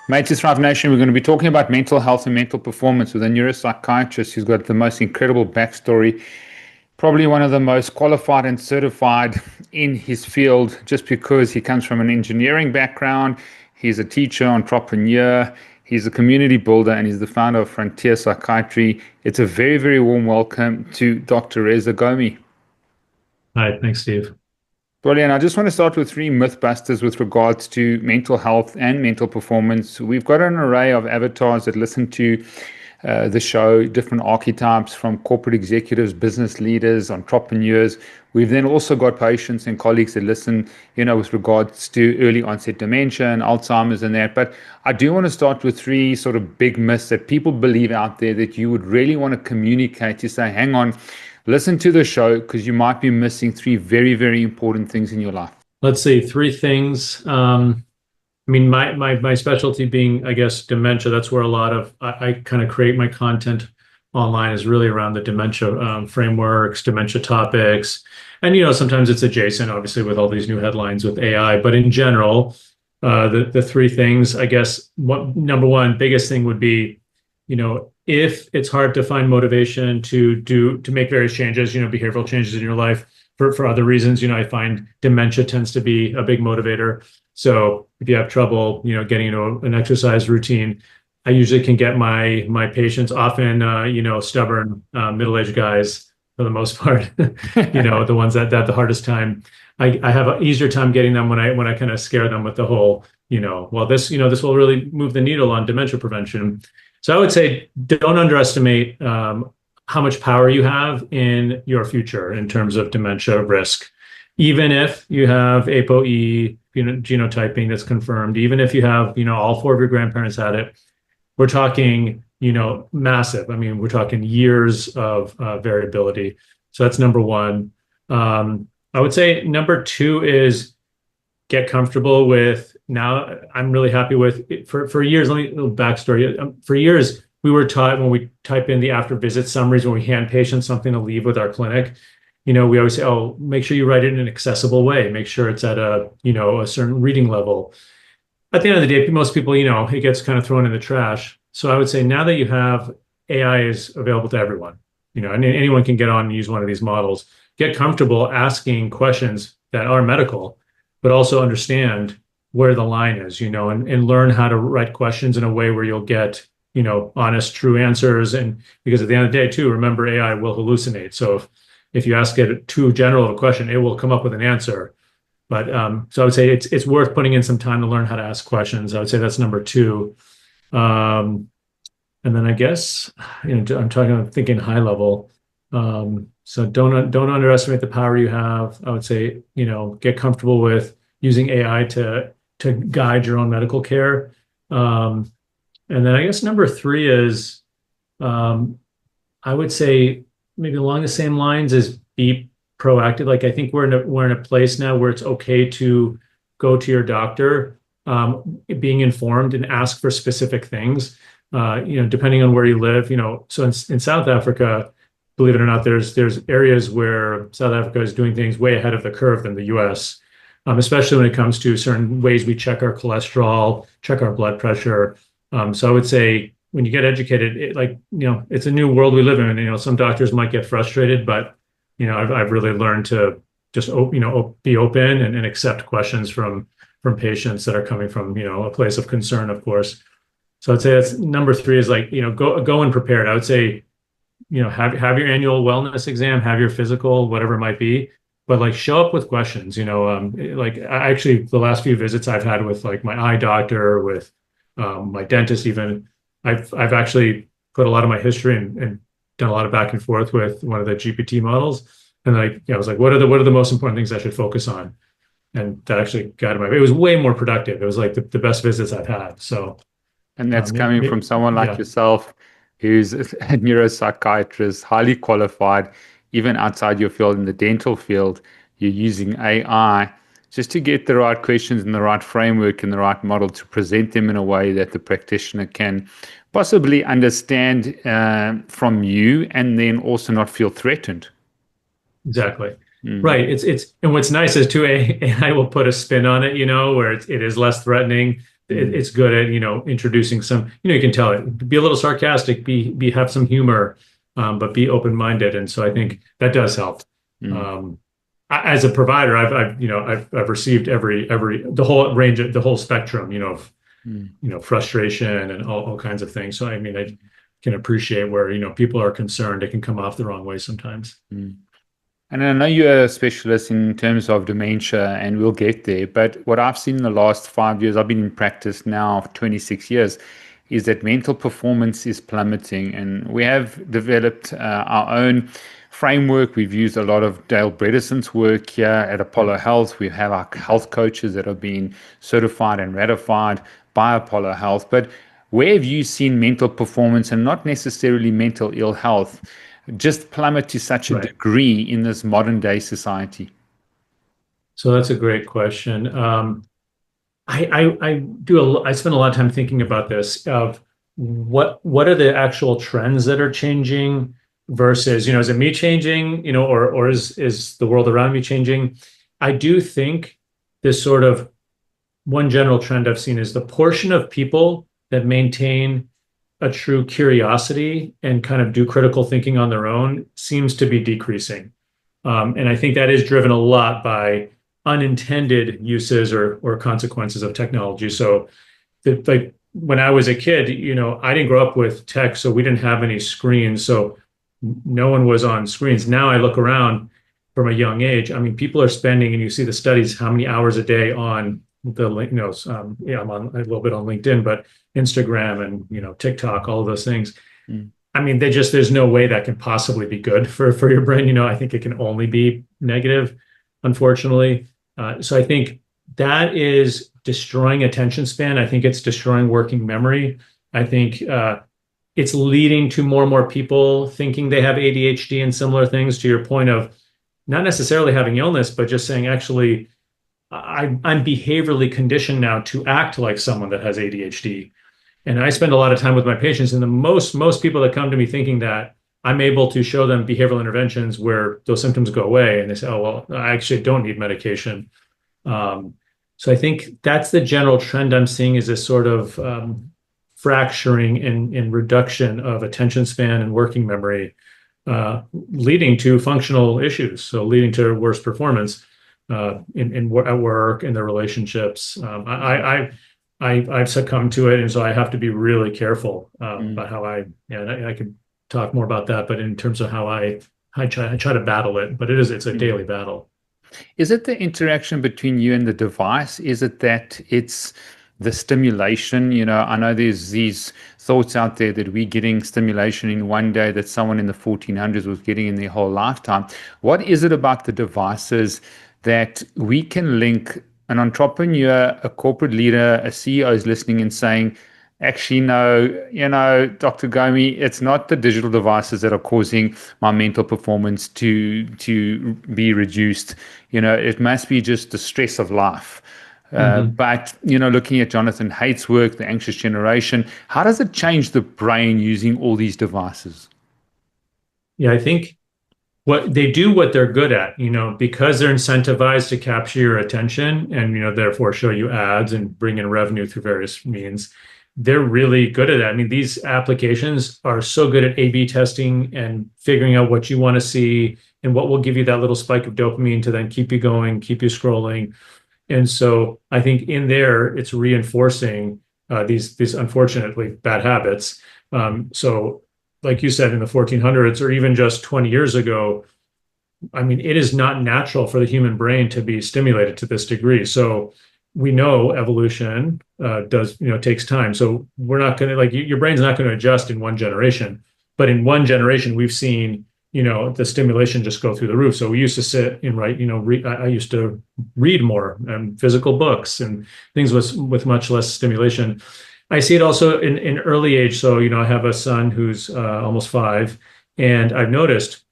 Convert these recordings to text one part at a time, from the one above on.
Mates Thrive Nation, we're going to be talking about mental health and mental performance with a neuropsychiatrist who's got the most incredible backstory, probably one of the most qualified and certified in his field, just because he comes from an engineering background. He's a teacher, entrepreneur, he's a community builder, and he's the founder of Frontier Psychiatry. It's a very, very warm welcome to Dr. Reza Ghomi. Hi, thanks, Steve. Brilliant. I just want to start with three mythbusters with regards to mental health and mental performance. We've got an array of avatars that listen to the show, different archetypes from corporate executives, business leaders, entrepreneurs. We've then also got patients and colleagues that listen, with regards to early onset dementia and Alzheimer's and that. But I do want to start with three sort of big myths that people believe out there that you would really want to communicate to say, hang on, listen to the show because you might be missing three very, very important things in your life. Let's see, three things. My specialty being, I guess, dementia. That's where a lot of I kind of create my content online is really around the dementia frameworks, dementia topics, and sometimes it's adjacent, obviously, with all these new headlines with AI. But in general, the three things, I guess, number one, biggest thing would be, if it's hard to find motivation to make various changes, behavioral changes in your life for other reasons, I find dementia tends to be a big motivator. So if you have trouble, getting into an exercise routine, I usually can get my patients, often, stubborn middle-aged guys for the most part, the ones that the hardest time. I have an easier time getting them when I kind of scare them with the whole, this will really move the needle on dementia prevention. So I would say don't underestimate how much power you have in your future in terms of dementia risk. Even if you have ApoE genotyping that's confirmed, even if you have, all four of your grandparents had it, we're talking, massive. I mean, we're talking years of variability. So that's number one. I would say number two is get comfortable with. Now I'm really happy with for years. Let me a little backstory. For years, we were taught when we type in the after visit summaries, when we hand patients something to leave with our clinic, we always say, oh, make sure you write it in an accessible way. Make sure it's at a certain reading level. At the end of the day, most people, it gets kind of thrown in the trash. So I would say now that you have AI is available to everyone, and anyone can get on and use one of these models, get comfortable asking questions that are medical, but also understand where the line is, and learn how to write questions in a way where you'll get, honest, true answers. And because at the end of the day, too, remember, AI will hallucinate. So if you ask it too general of a question, it will come up with an answer. But so I would say it's worth putting in some time to learn how to ask questions. I would say that's number two. And then I guess, I'm thinking high level. So don't underestimate the power you have. I would say, get comfortable with using AI to guide your own medical care. And then I guess number three is, I would say maybe along the same lines as be proactive. Like I think we're in a place now where it's okay to go to your doctor, being informed and ask for specific things, depending on where you live. So in South Africa, believe it or not, there's areas where South Africa is doing things way ahead of the curve than the U.S., especially when it comes to certain ways we check our cholesterol, check our blood pressure. So I would say when you get educated, it's a new world we live in. Some doctors might get frustrated, but I've really learned to just be open and accept questions from patients that are coming from a place of concern, of course. So I'd say that's number three is go and prepared. I would say have your annual wellness exam, have your physical, whatever it might be, but show up with questions. I actually the last few visits I've had with my eye doctor, with my dentist, even I've actually put a lot of my history and done a lot of back and forth with one of the GPT models, and I was like, what are the most important things I should focus on? And that actually guided it was way more productive. It was like the best visits I've had. So, and that's coming from someone like yourself, who's a neuropsychiatrist, highly qualified, even outside your field in the dental field. You're using AI just to get the right questions and the right framework and the right model to present them in a way that the practitioner can possibly understand from you, and then also not feel threatened. Exactly. Right. And what's nice is too, AI will put a spin on it, where it is less threatening. it's good at, introducing some, you can tell it, be a little sarcastic, have some humor, but be open-minded. And so I think that does help. As a provider, I've received the whole range of the whole spectrum, of, frustration and all kinds of things. So, I mean, I can appreciate where, people are concerned. It can come off the wrong way sometimes. And I know you're a specialist in terms of dementia, and we'll get there. But what I've seen in the last 5 years, I've been in practice now for 26 years, is that mental performance is plummeting. And we have developed our own framework. We've used a lot of Dale Bredesen's work here at Apollo Health. We have our health coaches that have been certified and ratified by Apollo Health. But where have you seen mental performance, and not necessarily mental ill health, just plummet to such a degree in this modern day society? So that's a great question. I spend a lot of time thinking about this, of what are the actual trends that are changing versus, is it me changing, or is the world around me changing? I do think this sort of one general trend I've seen is the portion of people that maintain a true curiosity and kind of do critical thinking on their own seems to be decreasing. And I think that is driven a lot by unintended uses or consequences of technology. So like when I was a kid, I didn't grow up with tech, so we didn't have any screens. So no one was on screens. Now I look around from a young age. I mean, people are spending, and you see the studies, how many hours a day on the link, I'm on a little bit on LinkedIn, but Instagram and, TikTok, all of those things. I mean, there's no way that can possibly be good for your brain. I think it can only be negative, unfortunately. So I think that is destroying attention span. I think it's destroying working memory. I think it's leading to more and more people thinking they have ADHD and similar things, to your point of not necessarily having illness, but just saying, actually, I'm behaviorally conditioned now to act like someone that has ADHD. And I spend a lot of time with my patients, and the most people that come to me thinking that, I'm able to show them behavioral interventions where those symptoms go away, and they say, oh, well, I actually don't need medication. So I think that's the general trend I'm seeing, is this sort of fracturing and reduction of attention span and working memory, leading to functional issues. So leading to worse performance at work, in their relationships. I've succumbed to it, and so I have to be really careful about how I could talk more about that, but in terms of how I try to battle it, but it's a daily battle. Is it the interaction between you and the device? Is it that it's the stimulation? I know there's these thoughts out there that we're getting stimulation in one day that someone in the 1400s was getting in their whole lifetime. What is it about the devices that we can link an entrepreneur, a corporate leader, a CEO is listening and saying, actually, no, Dr. Ghomi, it's not the digital devices that are causing my mental performance to be reduced. It must be just the stress of life. But, looking at Jonathan Haidt's work, The Anxious Generation, how does it change the brain using all these devices? Yeah, I think what they're good at, because they're incentivized to capture your attention and, therefore show you ads and bring in revenue through various means. They're really good at that. I mean, these applications are so good at A/B testing and figuring out what you want to see and what will give you that little spike of dopamine to then keep you going, keep you scrolling. And so I think in there, it's reinforcing these unfortunately bad habits. So like you said, in the 1400s, or even just 20 years ago, I mean, it is not natural for the human brain to be stimulated to this degree. So we know evolution takes time. So we're not going to, your brain's not going to adjust in one generation. But in one generation, we've seen, the stimulation just go through the roof. So we used to sit and write, I used to read more physical books and things with much less stimulation. I see it also in early age. So, I have a son who's almost 5, and I've noticed,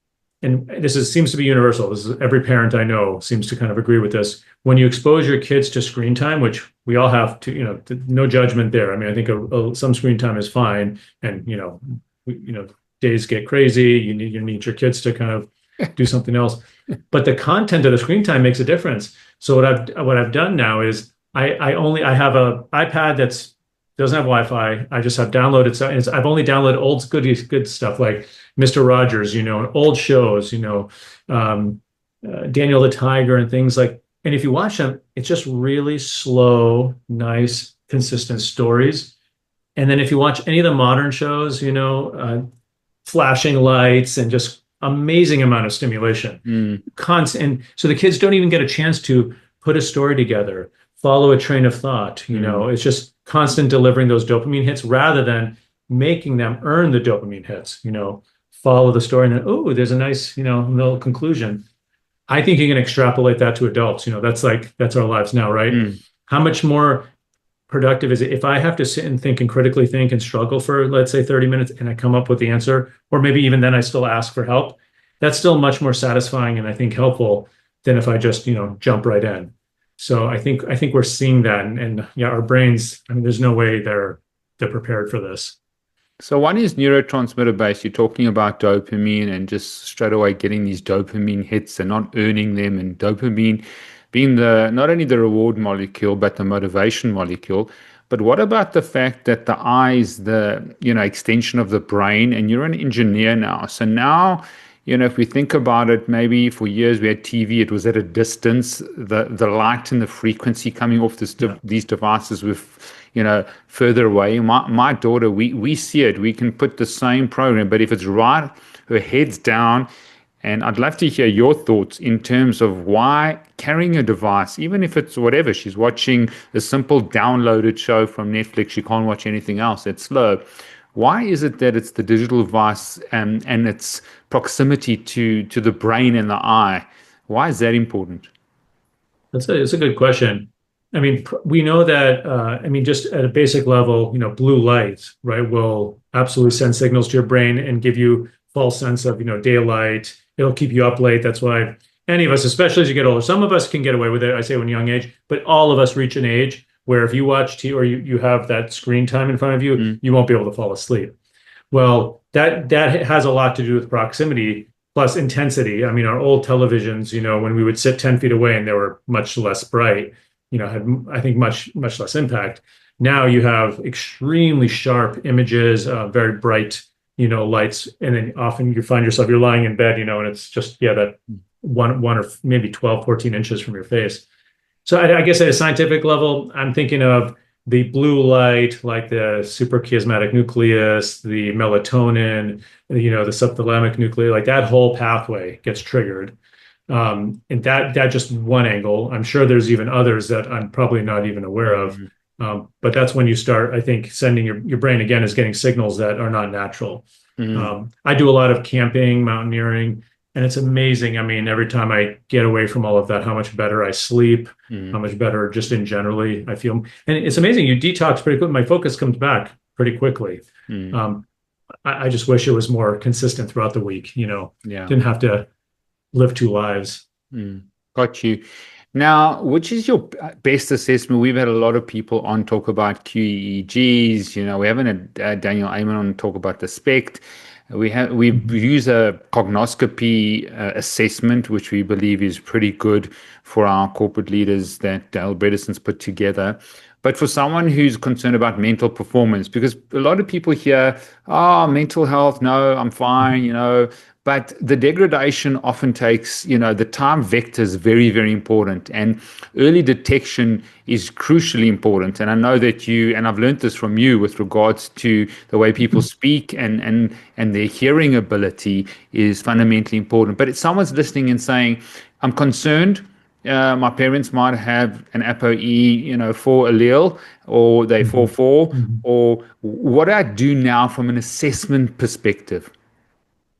and seems to be universal. This is every parent I know seems to kind of agree with this. When you expose your kids to screen time, which we all have to, no judgment there. I mean, I think some screen time is fine, and days get crazy. You need your kids to kind of do something else, but the content of the screen time makes a difference. So what I've done now is I have a iPad that's doesn't have Wi-Fi. I just have downloaded so I've only downloaded old good stuff like Mr. Rogers, and old shows, um, Daniel the Tiger and things like. And if you watch them, it's just really slow, nice, consistent stories. And then if you watch any of the modern shows, flashing lights and just amazing amount of stimulation. Mm, Constant. And so the kids don't even get a chance to put a story together, follow a train of thought. It's just constant delivering those dopamine hits rather than making them earn the dopamine hits, follow the story and then, oh, there's a nice, little conclusion. I think you can extrapolate that to adults. That's our lives now, right? mm. How much more productive is it if I have to sit and think and critically think and struggle for, let's say, 30 minutes and I come up with the answer, or maybe even then I still ask for help? That's still much more satisfying and I think helpful than if I just, jump right in. So I think we're seeing that, and yeah, our brains. I mean, there's no way they're prepared for this. So one is neurotransmitter based. You're talking about dopamine and just straight away getting these dopamine hits and not earning them, and dopamine being the not only the reward molecule but the motivation molecule. But what about the fact that the eye is the extension of the brain, and you're an engineer now. So now, if we think about it, maybe for years we had TV, it was at a distance. The light and the frequency coming off these devices with further away. My daughter, we see it. We can put the same program, but if it's right, her head's down. And I'd love to hear your thoughts in terms of why carrying a device, even if it's whatever, she's watching a simple downloaded show from Netflix, she can't watch anything else, it's slow. Why is it that it's the digital device and its proximity to the brain and the eye? Why is that important? It's a good question. I mean, we know that, just at a basic level, blue light, right, will absolutely send signals to your brain and give you false sense of, daylight. It'll keep you up late. That's why any of us, especially as you get older, some of us can get away with it, I say when young age, but all of us reach an age where if you watch TV or you have that screen time in front of you, you won't be able to fall asleep. Well, that has a lot to do with proximity plus intensity. I mean, our old televisions, when we would sit 10 feet away and they were much less bright, had, I think, much less impact. Now you have extremely sharp images, very bright, lights, and then often you find yourself, you're lying in bed, and it's just, that one or maybe 12, 14 inches from your face. So I guess at a scientific level, I'm thinking of the blue light, like the suprachiasmatic nucleus, the melatonin, the subthalamic nucleus, like that whole pathway gets triggered. And that just one angle. I'm sure there's even others that I'm probably not even aware of. But that's when you start, I think, sending your brain again is getting signals that are not natural. I do a lot of camping, mountaineering, and it's amazing. I mean, every time I get away from all of that, how much better I sleep, how much better just in generally I feel. And it's amazing. You detox pretty quick. My focus comes back pretty quickly. I just wish it was more consistent throughout the week, didn't have to live two lives. Got you. Now, which is your best assessment? We've had a lot of people on talk about QEEGs. We haven't had Daniel Amen on talk about the SPECT. We use a cognoscopy assessment, which we believe is pretty good for our corporate leaders that Dale Bredeson's put together. But for someone who's concerned about mental performance, because a lot of people hear, mental health, no, I'm fine, but the degradation often takes, the time vector is very, very important, and early detection is crucially important. And I know that and I've learned this from you with regards to the way people speak and their hearing ability is fundamentally important. But if someone's listening and saying, I'm concerned, my parents might have an ApoE, 4 allele, or they 4-4, or what do I do now from an assessment perspective?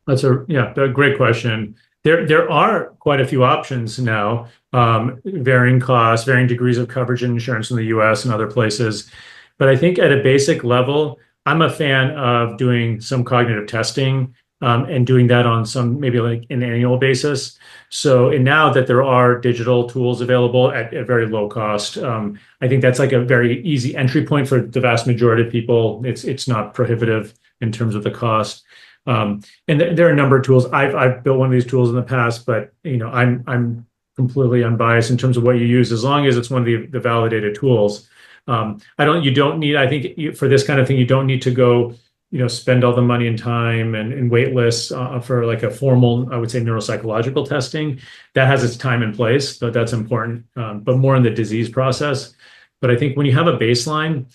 That's a great question. There are quite a few options now, varying costs, varying degrees of coverage and insurance in the US and other places. But I think at a basic level, I'm a fan of doing some cognitive testing and doing that on some maybe like an annual basis. So, and now that there are digital tools available at very low cost, I think that's like a very easy entry point for the vast majority of people. It's not prohibitive in terms of the cost. And there are a number of tools. I've built one of these tools in the past, but I'm completely unbiased in terms of what you use, as long as it's one of the validated tools. You don't need, I think for this kind of thing, you don't need to go, spend all the money and time and wait lists for like a formal, I would say, neuropsychological testing. That has its time and place, so that's important, but more in the disease process. But I think when you have a baseline,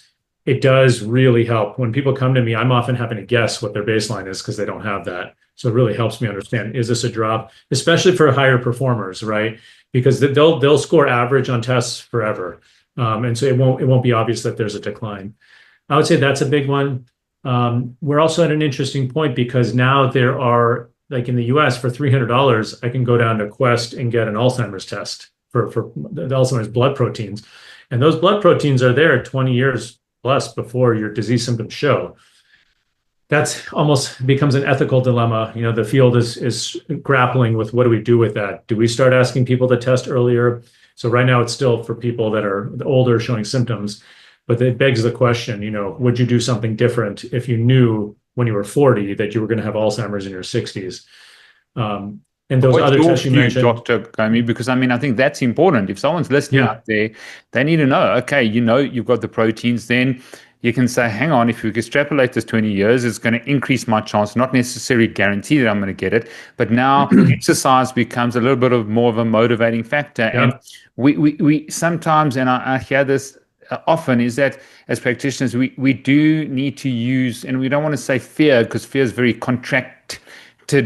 it does really help. When people come to me, I'm often having to guess what their baseline is because they don't have that. So it really helps me understand, is this a drop, especially for higher performers, right? Because they'll score average on tests forever. And so it won't be obvious that there's a decline. I would say that's a big one. We're also at an interesting point because now there are, like in the US, for $300, I can go down to Quest and get an Alzheimer's test for the Alzheimer's blood proteins. And those blood proteins are there 20 years plus before your disease symptoms show. That's almost becomes an ethical dilemma. The field is grappling with, what do we do with that? Do we start asking people to test earlier? So right now it's still for people that are older showing symptoms, but it begs the question, would you do something different if you knew when you were 40 that you were going to have Alzheimer's in your 60s? And those other tests you mentioned, Dr. Ghomi, because I think that's important. If someone's listening out there, they need to know, okay, you've got the proteins, then you can say, hang on, if you extrapolate this 20 years, it's going to increase my chance, not necessarily guarantee that I'm going to get it, but now exercise becomes a little bit of more of a motivating factor. Yeah. And we sometimes, and I hear this often, is that as practitioners, we do need to use, and we don't want to say fear, because fear is very contracted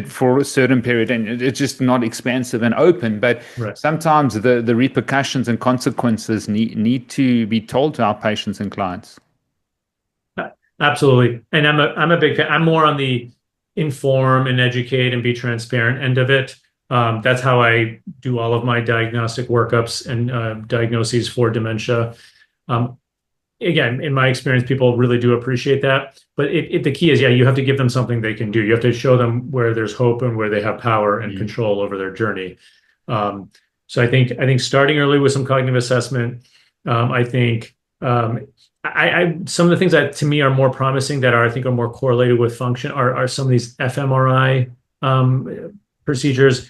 for a certain period, and it's just not expansive and open. But sometimes the repercussions and consequences need to be told to our patients and clients. Absolutely. And I'm a big fan. I'm more on the inform and educate and be transparent end of it. That's how I do all of my diagnostic workups and diagnoses for dementia. Again, in my experience, people really do appreciate that. But the key is, you have to give them something they can do. You have to show them where there's hope and where they have power and control over their journey. So I think starting early with some cognitive assessment. I think some of the things that to me are more promising that I think are more correlated with function are some of these fMRI procedures.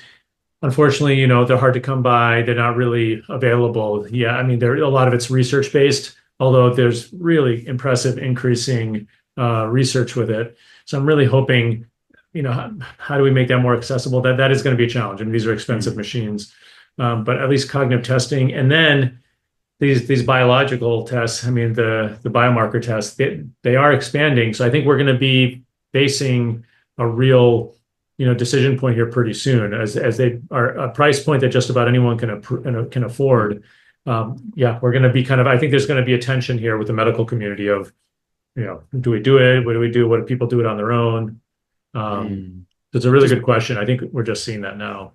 Unfortunately, they're hard to come by. They're not really available. Yeah, a lot of it's research based, although there's really impressive increasing research with it. So I'm really hoping, how do we make that more accessible? That is going to be a challenge. These are expensive machines, but at least cognitive testing, and then these biological tests. The biomarker tests, they are expanding. So I think we're going to be facing a real decision point here pretty soon, as they are a price point that just about anyone can afford. We're going to be I think there's going to be a tension here with the medical community of, do we do it? What do we do? What do people do it on their own? It's a really good question. I think we're just seeing that now.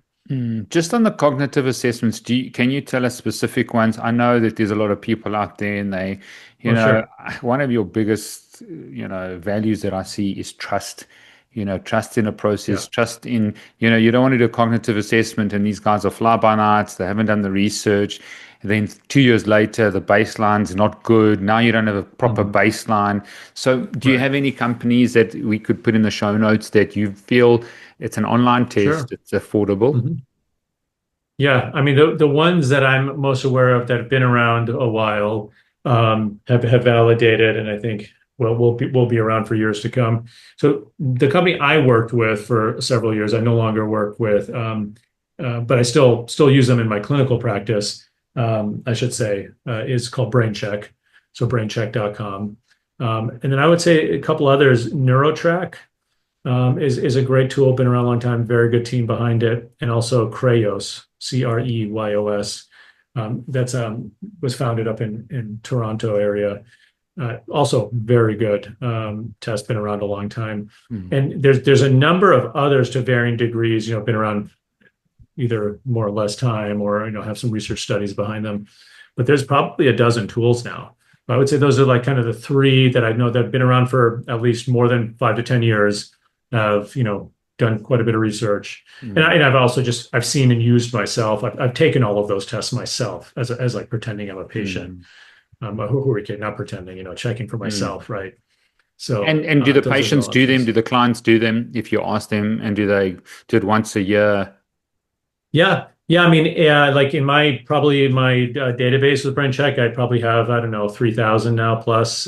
Just on the cognitive assessments, can you tell us specific ones? I know that there's a lot of people out there, and they, sure. One of your biggest, values that I see is trust. Trust in a process, trust in, you don't want to do a cognitive assessment and these guys are fly-by-nights, they haven't done the research. And then 2 years later, the baseline's not good. Now you don't have a proper baseline. So do you have any companies that we could put in the show notes that you feel it's an online test, it's affordable? Yeah, the ones that I'm most aware of that have been around a while have validated, and I think will be around for years to come. So the company I worked with for several years, I no longer work with, but I still use them in my clinical practice. I should say, is called BrainCheck, so braincheck.com. And then I would say a couple others. NeuroTrack is a great tool, been around a long time, very good team behind it, and also Creyos, Creyoos. That's was founded up in Toronto area. Also very good test, been around a long time. And there's a number of others to varying degrees, been around either more or less time, or have some research studies behind them. But there's probably a dozen tools now. I would say those are like kind of the three that I know that have been around for at least more than 5 to 10 years. Have done quite a bit of research, and I've also I've seen and used myself. I've taken all of those tests myself as like pretending I'm a patient. Who are not pretending, checking for myself, right? So and do the patients do them? Do the clients do them if you ask them? And do they do it once a year? Yeah, Yeah, I mean, yeah, like in my probably in my database with Brain Check, I probably have, I don't know, 3,000 now plus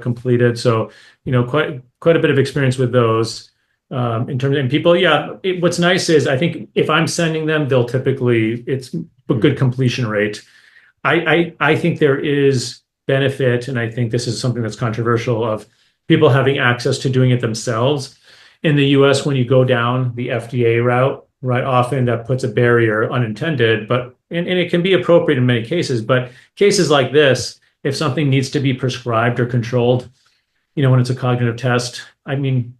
completed. So, quite a bit of experience with those. In terms of and people, yeah. What's nice is I think if I'm sending them, they'll typically it's a Mm, good completion rate. I think there is benefit, and I think this is something that's controversial of people having access to doing it themselves. In the US, when you go down the FDA route, right, often that puts a barrier unintended, but and it can be appropriate in many cases, but cases like this, if something needs to be prescribed or controlled, when it's a cognitive test, I mean,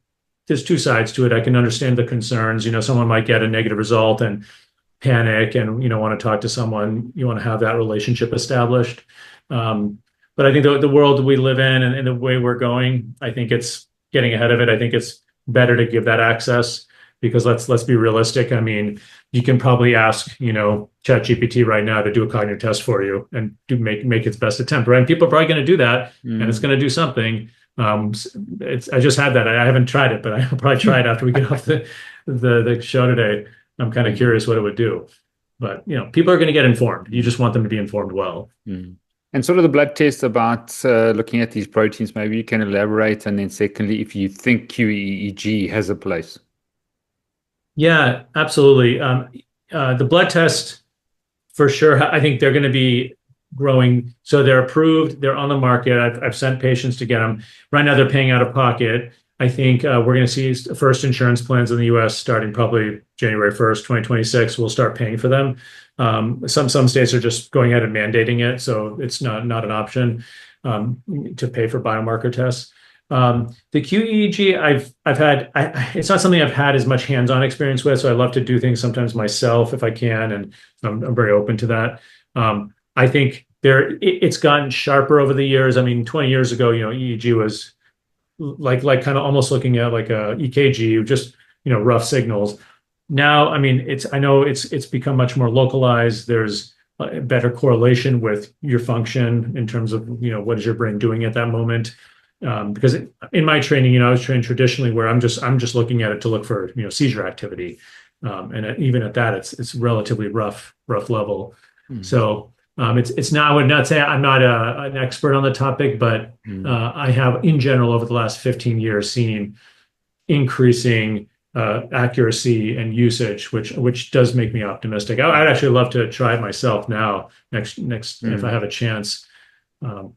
there's two sides to it. I can understand the concerns. Someone might get a negative result and panic and want to talk to someone. You want to have that relationship established. um, but I think the world we live in and the way we're going, I think it's getting ahead of it. I think it's better to give that access because let's be realistic. I mean, you can probably ask ChatGPT right now to do a cognitive test for you and do make its best attempt, right? And people are probably going to do that, and it's mm. going to do something. I just had that. I haven't tried it, but I'll probably try it after we get off the show today. I'm kind of curious what it would do. But people are going to get informed. You just want them to be informed well. Mm. And sort of the blood test about looking at these proteins, maybe you can elaborate. And then secondly, if you think QEEG has a place. Yeah, absolutely. The blood test, for sure, I think they're going to be growing. So they're approved, they're on the market. I've sent patients to get them. Right now, they're paying out of pocket. I think we're going to see first insurance plans in the US starting probably January 1st, 2026. We'll start paying for them. Some states are just going ahead and mandating it, so it's not an option to pay for biomarker tests. The QEEG, I've had, it's not something I've had as much hands-on experience with, so I love to do things sometimes myself if I can, and I'm very open to that. I think it's gotten sharper over the years. I mean, 20 years ago, EEG was like kind of almost looking at like a EKG, just rough signals. Now, I mean, I know it's become much more localized. There's a better correlation with your function in terms of what is your brain doing at that moment. Because in my training, I was trained traditionally where I'm just looking at it to look for seizure activity, and even at that, it's relatively rough level. Mm, So it's not. I would not say I'm not an expert on the topic, but mm, I have in general over the last 15 years seen increasing accuracy and usage, which does make me optimistic. I'd actually love to try it myself now next if I mm, have a chance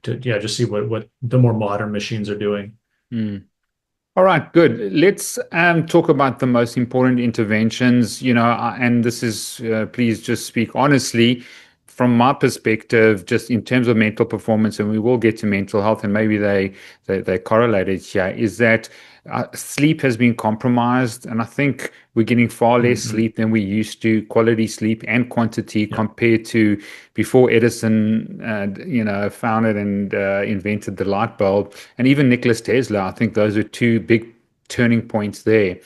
to just see what the more modern machines are doing. mm. All right, good. Let's talk about the most important interventions, and this is, please just speak honestly from my perspective, just in terms of mental performance, and we will get to mental health, and maybe they correlated here, is that sleep has been compromised, and I think we're getting far less Mhm. sleep than we used to, quality sleep and quantity Yeah. compared to before Edison, founded and invented the light bulb, and even Nikola Tesla. I think those are two big turning points there.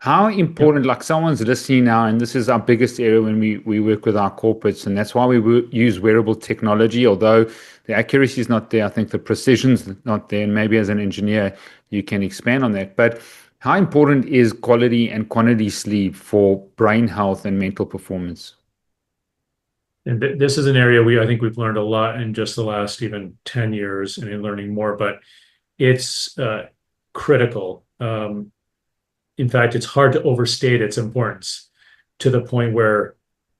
How Yep. important, like someone's listening now, and this is our biggest area when we work with our corporates, and that's why we use wearable technology, although the accuracy is not there. I think the precision's not there, and maybe as an engineer, you can expand on that. But how important is quality and quantity sleep for brain health and mental performance? And this is an area I think we've learned a lot in just the last even 10 years and in learning more, but it's critical. In fact, it's hard to overstate its importance to the point where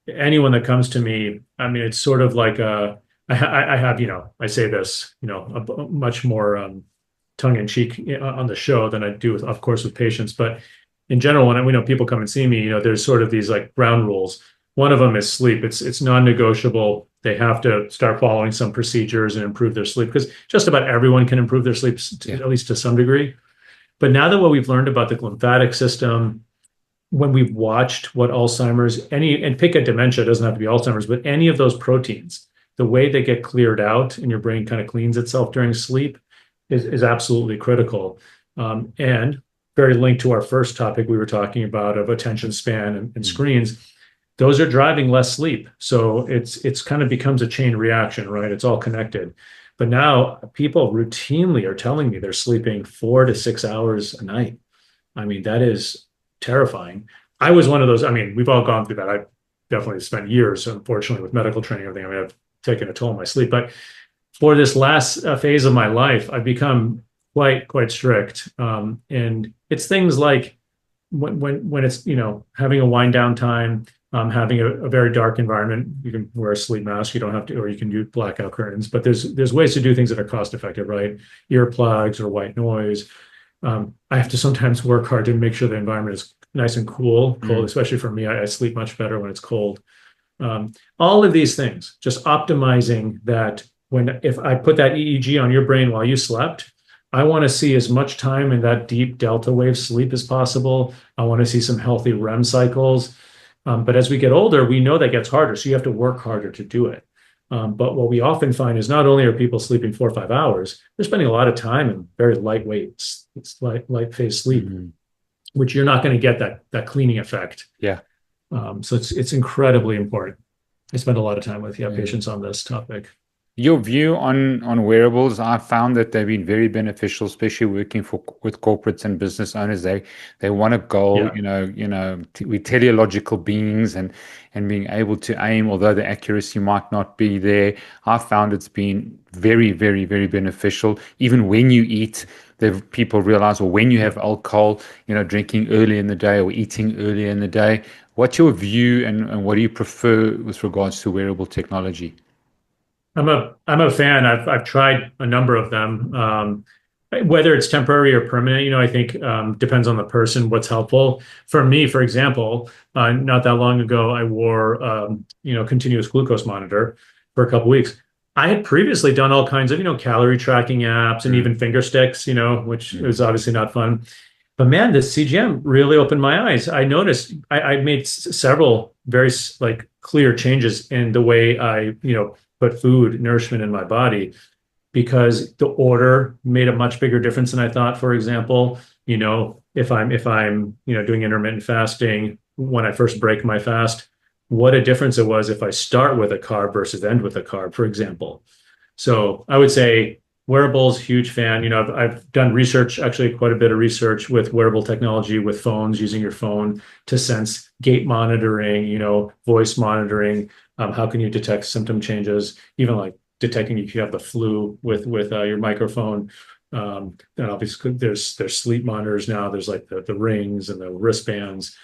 anyone that comes to me, I mean, it's sort of like I have, I say this, a much more tongue in cheek on the show than I do with, of course, with patients. But in general, when we know people come and see me, there's sort of these like ground rules. One of them is sleep. It's non-negotiable. They have to start following some procedures and improve their sleep because just about everyone can improve their sleep, Yeah. at least to some degree. But now that what we've learned about the lymphatic system, when we've watched what Alzheimer's, and pick a dementia, it doesn't have to be Alzheimer's, but any of those proteins, the way they get cleared out and your brain kind of cleans itself during sleep is absolutely critical. And very linked to our first topic we were talking about of attention span and Mm, screens, those are driving less sleep. So it's kind of becomes a chain reaction, right? It's all connected. But now people routinely are telling me they're sleeping 4 to 6 hours a night. I mean, that is terrifying. I was one of those. I mean, we've all gone through that. definitely spent years, unfortunately, with medical training and everything. I mean, I've taken a toll on my sleep. But for this last phase of my life, I've become quite strict. And it's things like when it's, having a wind down time, having a very dark environment. You can wear a sleep mask. You don't have to, or you can do blackout curtains. But there's ways to do things that are cost effective, right? Earplugs or white noise. I have to sometimes work hard to make sure the environment is nice and cool, especially for me. I sleep much better when it's cold. All of these things, just optimizing that. If I put that EEG on your brain while you slept, I want to see as much time in that deep delta wave sleep as possible. I want to see some healthy REM cycles. But as we get older, we know that gets harder. So you have to work harder to do it. But what we often find is not only are people sleeping 4 or 5 hours, they're spending a lot of time in very lightweight, it's light phase sleep, which you're not going to get that cleaning effect. Yeah. So it's incredibly important. I spend a lot of time with patients on this topic. Your view on wearables, I've found that they've been very beneficial, especially working with corporates and business owners. They want a goal, we're teleological beings, and being able to aim, although the accuracy might not be there. I've found it's been very, very, very beneficial. Even when you eat, people realize, or when you have alcohol, drinking early in the day or eating early in the day. What's your view, and what do you prefer with regards to wearable technology? I'm a fan. I've tried a number of them. Whether it's temporary or permanent, I think depends on the person, what's helpful. For me, for example, not that long ago, I wore continuous glucose monitor for a couple of weeks. I had previously done all kinds of calorie tracking apps and even finger sticks, which was obviously not fun. But man, this CGM really opened my eyes. I noticed I made several very clear changes in the way I put food, nourishment in my body, because the order made a much bigger difference than I thought. For example, if I'm doing intermittent fasting, when I first break my fast, what a difference it was if I start with a carb versus end with a carb, for example. So I would say wearables, huge fan. I've done research, actually quite a bit of research with wearable technology, with phones, using your phone to sense gait monitoring, voice monitoring. How can you detect symptom changes, even like detecting if you have the flu with your microphone. And obviously there's sleep monitors now. There's like the rings and the wristbands.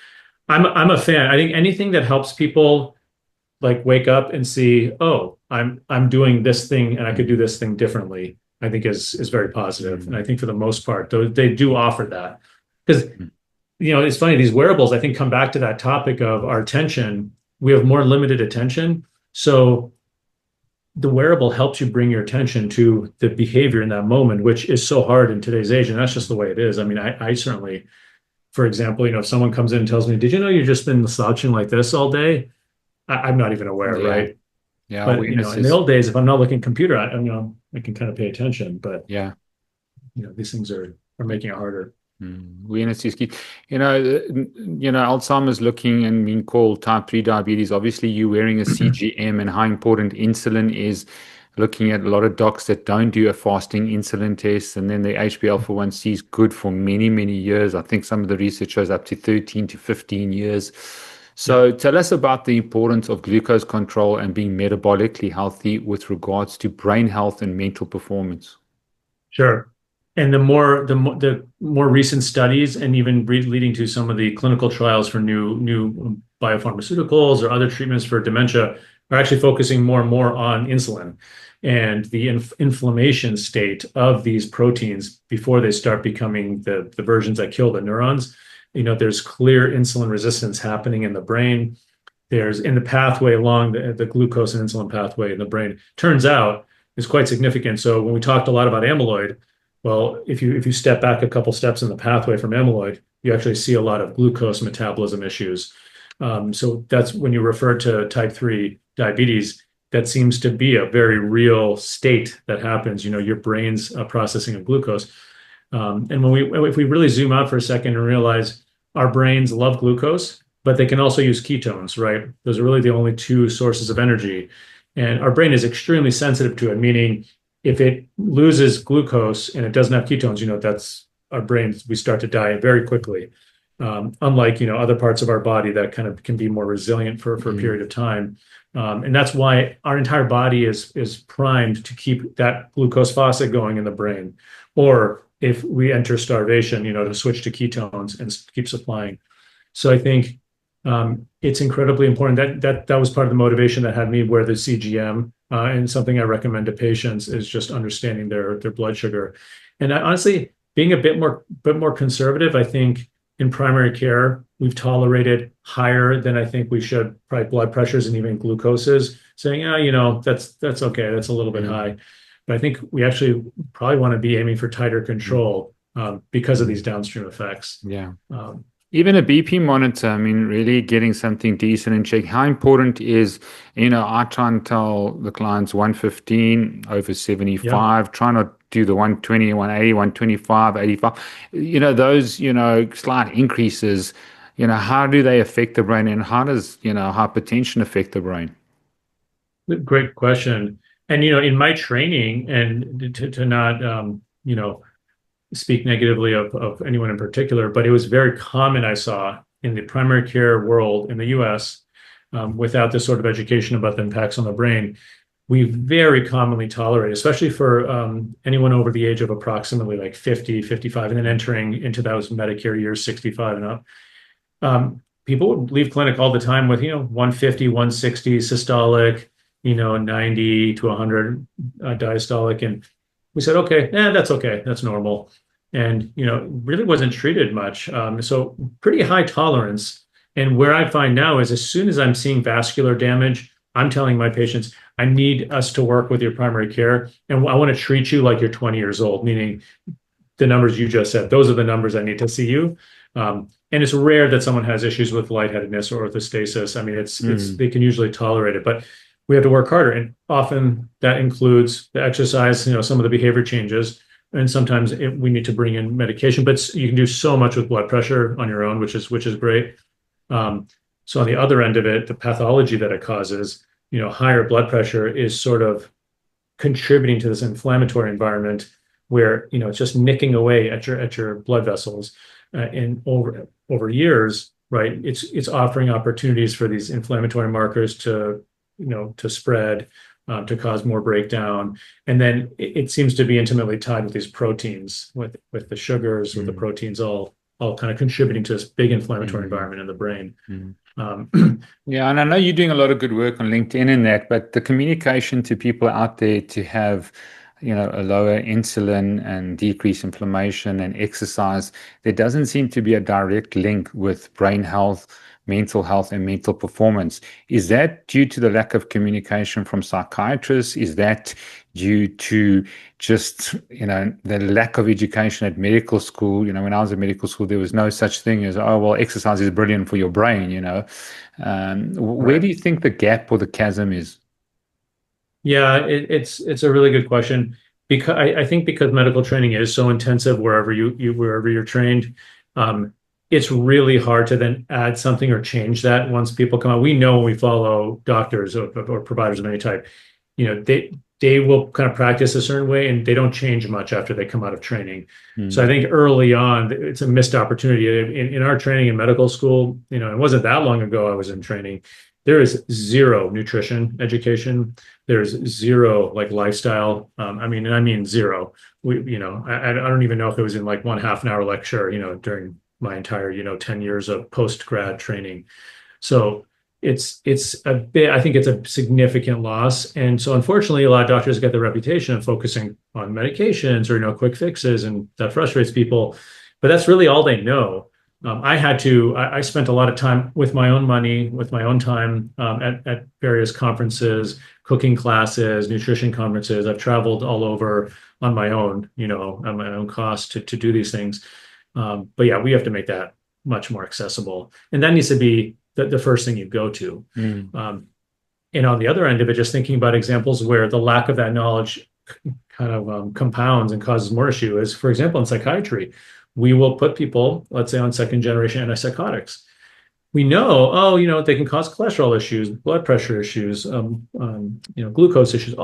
I'm a fan. I think anything that helps people like wake up and see, oh, I'm doing this thing and I could do this thing differently, I think is very positive. And I think for the most part, they do offer that. Because it's funny, these wearables, I think, come back to that topic of our attention. We have more limited attention. So the wearable helps you bring your attention to the behavior in that moment, which is so hard in today's age. And that's just the way it is. I mean, I certainly, for example, if someone comes in and tells me, did you know you've just been slouching like this all day? I'm not even aware, right? Yeah. But in the old days, if I'm not looking at computer, I can kind of pay attention. But these things are making it harder. Alzheimer's looking and being called type 3 diabetes. Obviously, you wearing a CGM, and how important insulin is. Looking at a lot of docs that don't do a fasting insulin test, and then the HbA1c is good for many, many years. I think some of the research shows up to 13 to 15 years. So tell us about the importance of glucose control and being metabolically healthy with regards to brain health and mental performance. Sure. And the more recent studies, and even leading to some of the clinical trials for new biopharmaceuticals or other treatments for dementia, are actually focusing more and more on insulin and the inflammation state of these proteins before they start becoming the versions that kill the neurons. There's clear insulin resistance happening in the brain. There's in the pathway along the glucose and insulin pathway in the brain. Turns out is quite significant. So when we talked a lot about amyloid, well, if you step back a couple steps in the pathway from amyloid, you actually see a lot of glucose metabolism issues. So that's when you refer to type 3 diabetes, that seems to be a very real state that happens, your brain's processing of glucose. And if we really zoom out for a second and realize our brains love glucose, but they can also use ketones, right? Those are really the only two sources of energy. And our brain is extremely sensitive to it, meaning if it loses glucose and it doesn't have ketones, that's our brains, we start to die very quickly. unlike, other parts of our body that kind of can be more resilient for a period of time. And that's why our entire body is primed to keep that glucose phosphate going in the brain. Or if we enter starvation, to switch to ketones and keep supplying. So I think it's incredibly important. That was part of the motivation that had me wear the CGM. And something I recommend to patients is just understanding their blood sugar. And honestly, being a bit more conservative, I think in primary care, we've tolerated higher than I think we should, probably blood pressures and even glucoses, saying, that's okay, that's a little bit high. But I think we actually probably want to be aiming for tighter control because of these downstream effects. Yeah. Even a BP monitor, I mean, really getting something decent in check. How important is, I try and tell the clients 115 over 75, try not do the 120, 180, 125, 85. Those, slight increases, how do they affect the brain, and how does, hypertension affect the brain? Great question. And, in my training, and to not, speak negatively of anyone in particular, but it was very common, I saw, in the primary care world in the US, without this sort of education about the impacts on the brain, we very commonly tolerate, especially for anyone over the age of approximately like 50, 55, and then entering into those Medicare years, 65 and up. People would leave clinic all the time with, 150, 160 systolic, 90 to 100 diastolic. And we said, okay, that's okay. That's normal. And, really wasn't treated much. So pretty high tolerance. And where I find now is as soon as I'm seeing vascular damage, I'm telling my patients, I need us to work with your primary care. And I want to treat you like you're 20 years old, meaning the numbers you just said, those are the numbers I need to see you. And it's rare that someone has issues with lightheadedness or orthostasis. I mean, it's they can usually tolerate it, but we have to work harder. And often that includes the exercise, some of the behavior changes. And sometimes we need to bring in medication, but you can do so much with blood pressure on your own, which is great. So on the other end of it, the pathology that it causes, higher blood pressure is sort of contributing to this inflammatory environment where, it's just nicking away at your blood vessels. And over years, right, it's offering opportunities for these inflammatory markers to spread, to cause more breakdown. And then it seems to be intimately tied with these proteins, with the sugars, with the proteins all kind of contributing to this big inflammatory environment in the brain. Yeah, and I know you're doing a lot of good work on LinkedIn and that, but the communication to people out there to have, a lower insulin and decrease inflammation and exercise, there doesn't seem to be a direct link with brain health, mental health, and mental performance. Is that due to the lack of communication from psychiatrists? Is that due to just, the lack of education at medical school? When I was at medical school, there was no such thing as, oh, well, exercise is brilliant for your brain, Where do you think the gap or the chasm is? Yeah, it's a really good question, because I think because medical training is so intensive wherever you're trained, it's really hard to then add something or change that once people come out. We know when we follow doctors or providers of any type, they will kind of practice a certain way and they don't change much after they come out of training. So I think early on, it's a missed opportunity. In our training in medical school, it wasn't that long ago I was in training. There is zero nutrition education. There's zero lifestyle. I mean zero. I don't even know if it was in like 1/2 an hour lecture, during my entire, 10 years of post-grad training. So it's a bit, I think it's a significant loss. And so unfortunately, a lot of doctors get the reputation of focusing on medications or, quick fixes, and that frustrates people, but that's really all they know. I spent a lot of time with my own money, with my own time, at various conferences, cooking classes, nutrition conferences. I've traveled all over on my own, at my own cost to do these things. But yeah, we have to make that much more accessible. And that needs to be the first thing you go to. And on the other end of it, just thinking about examples where the lack of that knowledge kind of compounds and causes more issue is, for example, in psychiatry, we will put people, let's say, on second generation antipsychotics. We know, they can cause cholesterol issues, blood pressure issues, glucose issues,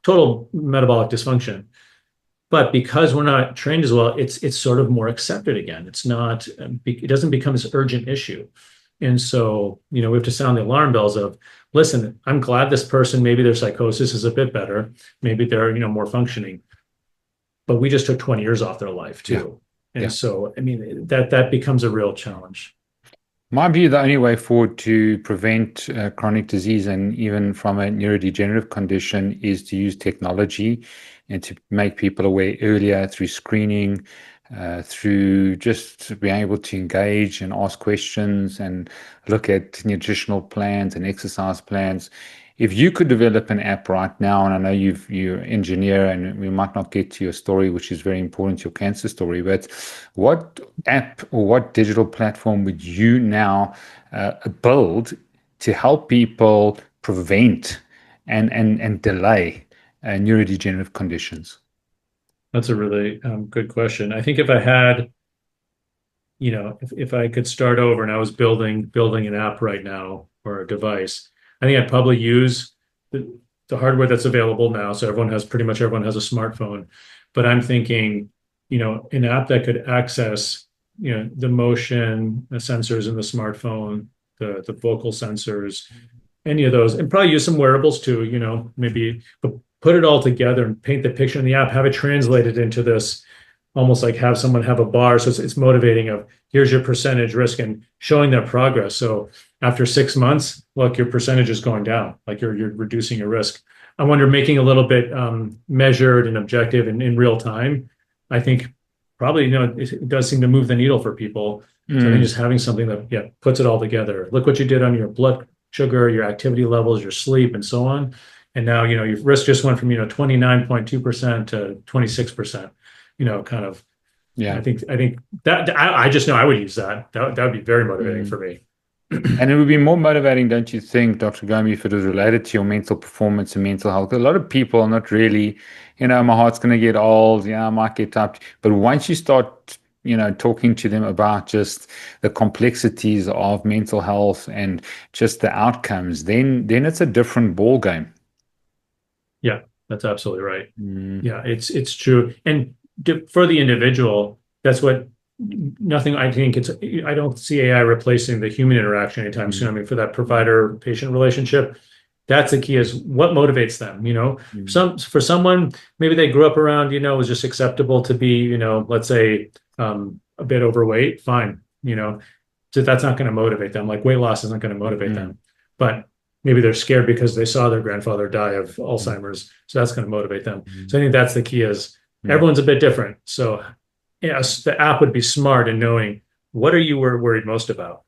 total metabolic dysfunction. But because we're not trained as well, it's sort of more accepted again. It's not, it doesn't become this urgent issue. And so, we have to sound the alarm bells of, listen, I'm glad this person, maybe their psychosis is a bit better. Maybe they're, more functioning, but we just took 20 years off their life Yeah. too. And Yeah. so, I mean, that becomes a real challenge. My view, the only way forward to prevent chronic disease and even from a neurodegenerative condition is to use technology and to make people aware earlier through screening, through just being able to engage and ask questions and look at nutritional plans and exercise plans. If you could develop an app right now, and I know you're engineer, and we might not get to your story, which is very important, your cancer story, but what app or what digital platform would you now build to help people prevent and delay neurodegenerative conditions? That's a really good question. I think if I had, if I could start over and I was building an app right now or a device, I think I'd probably use the hardware that's available now. So pretty much everyone has a smartphone. But I'm thinking, an app that could access, the motion, the sensors in the smartphone, the vocal sensors, any of those, and probably use some wearables too, maybe, but put it all together and paint the picture in the app, have it translated into this, almost like have someone have a bar. So it's motivating of, here's your percentage risk, and showing their progress. So after 6 months, look, your percentage is going down, like you're reducing your risk. I wonder, making a little bit measured and objective and in real time, I think probably, it does seem to move the needle for people. So I think just having something that, puts it all together. Look what you did on your blood sugar, your activity levels, your sleep, and so on. And now, your risk just went from, 29.2% to 26%, kind of. Yeah. I think that I just know I would use that. That would be very motivating for me. And it would be more motivating, don't you think, Dr. Ghomi, if it was related to your mental performance and mental health? A lot of people are not really, my heart's going to get old, I might get tired. But once you start, talking to them about just the complexities of mental health and just the outcomes, then it's a different ball game. Yeah, that's absolutely right. Mm. Yeah, it's true. And for the individual, that's what nothing, I think I don't see AI replacing the human interaction anytime soon. I mean, for that provider patient relationship, that's the key, is what motivates them. For someone, maybe they grew up around, it was just acceptable to be, let's say, a bit overweight, fine. So that's not going to motivate them. Like, weight loss isn't going to motivate them. But maybe they're scared because they saw their grandfather die of Alzheimer's. So that's going to motivate them. So I think that's the key, is everyone's a bit different. So yes, the app would be smart in knowing, what are you worried most about?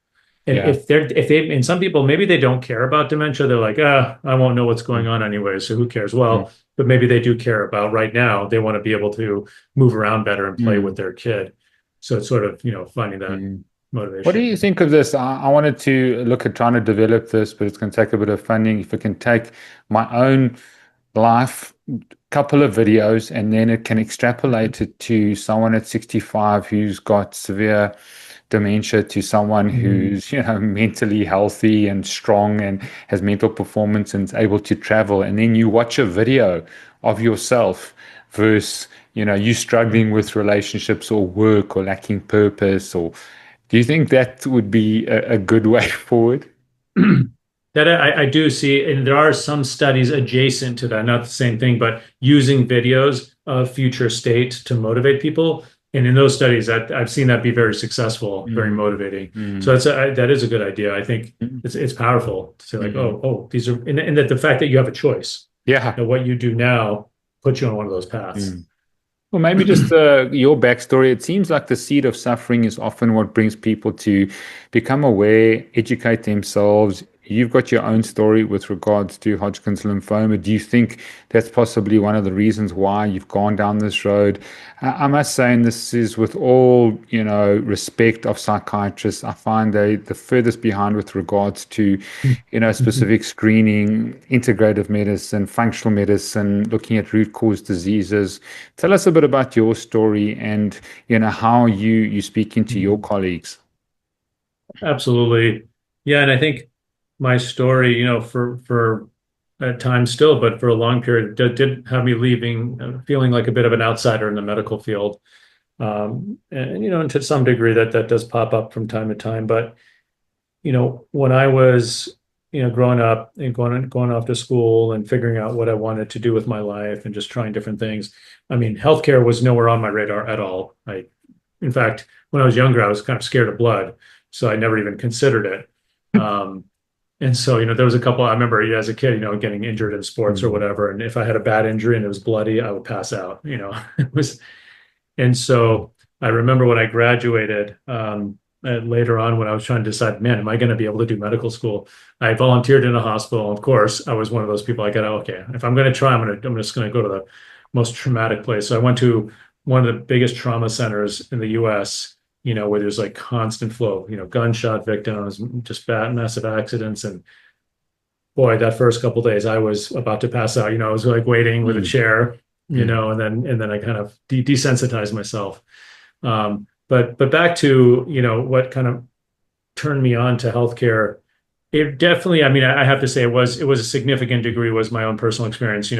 And if they, and some people, maybe they don't care about dementia. They're like, I won't know what's going on anyway, so who cares? Well, but maybe they do care about right now. They want to be able to move around better and play with their kid. So it's sort of, finding that motivation. What do you think of this? I wanted to look at trying to develop this, but it's going to take a bit of funding. If I can take my own life, couple of videos, and then it can extrapolate it to someone at 65 who's got severe dementia, to someone who's mentally healthy and strong and has mental performance and is able to travel, and then you watch a video of yourself versus you struggling with relationships or work or lacking purpose. Or do you think that would be a good way forward? That I do see, and there are some studies adjacent to that, not the same thing, but using videos of future state to motivate people. And in those studies, I've seen that be very successful, very motivating. So that is a good idea. I think it's powerful to say, like, these are, and that the fact that you have a choice. Yeah. What you do now puts you on one of those paths. Well, maybe just your backstory. It seems like the seed of suffering is often what brings people to become aware, educate themselves. You've got your own story with regards to Hodgkin's lymphoma. Do you think that's possibly one of the reasons why you've gone down this road? I must say, and this is with all, respect of psychiatrists, I find they the furthest behind with regards to, specific screening, integrative medicine, functional medicine, looking at root cause diseases. Tell us a bit about your story and, how you speak into your colleagues. Absolutely. Yeah. And I think my story, for at times still, but for a long period, did have me leaving, feeling like a bit of an outsider in the medical field. And, and to some degree that does pop up from time to time. But, when I was, growing up and going off to school and figuring out what I wanted to do with my life and just trying different things, I mean, healthcare was nowhere on my radar at all. In fact, when I was younger, I was kind of scared of blood, so I never even considered it. And so, there was a couple, I remember as a kid, getting injured in sports or whatever. And if I had a bad injury and it was bloody, I would pass out, it was, and so I remember when I graduated, later on when I was trying to decide, man, am I going to be able to do medical school? I volunteered in a hospital. Of course, I was one of those people. I got, okay, if I'm going to try, I'm just going to go to the most traumatic place. So I went to one of the biggest trauma centers in the US, where there's like constant flow, gunshot victims, just bad, massive accidents. And boy, that first couple of days, I was about to pass out. I was like waiting with a chair, and then I kind of desensitized myself. But back to, what kind of turned me on to healthcare, it definitely, I mean, I have to say it was a significant degree was my own personal experience.